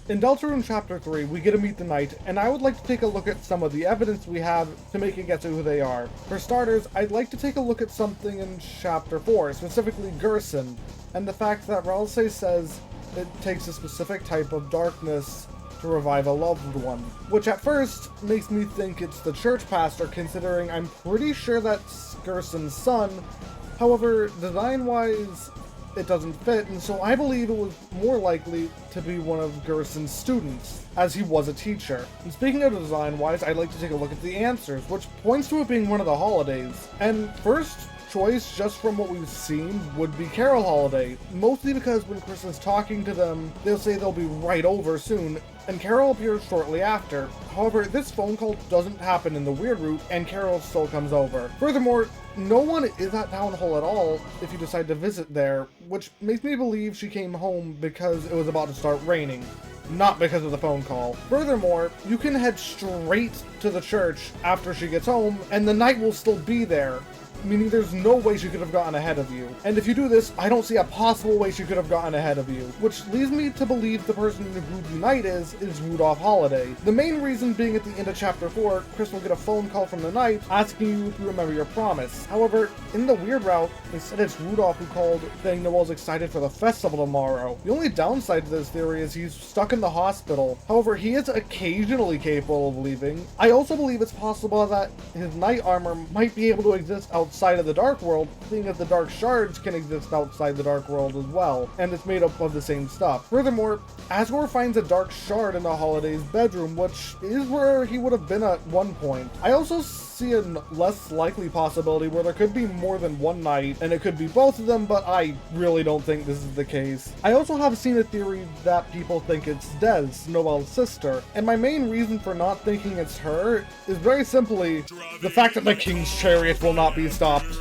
In Deltarune Chapter 3, we get to meet the Knight, and I would like to take a look at some of the evidence we have to make a guess at who they are. For starters, I'd like to take a look at something in Chapter 4, specifically Gerson, and the fact that Ralsei says it takes a specific type of darkness to revive a loved one, which at first makes me think it's the church pastor, considering I'm pretty sure that's Gerson's son. However, design-wise, it doesn't fit, and so I believe it was more likely to be one of Gerson's students, as he was a teacher. And speaking of design-wise, I'd like to take a look at the answers, which points to it being one of the holidays. And first choice, just from what we've seen, would be Carol Holiday, mostly because when Kristen's talking to them, they'll say they'll be right over soon, and Carol appears shortly after. However, this phone call doesn't happen in the weird route, and Carol still comes over. Furthermore, no one is at Town Hall at all if you decide to visit there, which makes me believe she came home because it was about to start raining, not because of the phone call. Furthermore, you can head straight to the church after she gets home, and the Knight will still be there, meaning there's no way she could have gotten ahead of you. And if you do this, I don't see a possible way she could have gotten ahead of you, which leads me to believe the person who the Knight is Rudolph Holiday. The main reason being at the end of Chapter 4, Chris will get a phone call from the Knight asking you if you remember your promise. However, in the weird route, they said it's Rudolph who called saying Noel's excited for the festival tomorrow. The only downside to this theory is he's stuck in the hospital. However, he is occasionally capable of leaving. I also believe it's possible that his Knight armor might be able to exist outside of the Dark World, seeing as the Dark Shards can exist outside the Dark World as well, and it's made up of the same stuff. Furthermore, Asgore finds a Dark Shard in the Holiday's bedroom, which is where he would have been at one point. I also see a less likely possibility where there could be more than one Knight, and it could be both of them, but I really don't think this is the case. I also have seen a theory that people think it's Des, Noel's sister, and my main reason for not thinking it's her is very simply the fact that the King's Chariot will not be stopped.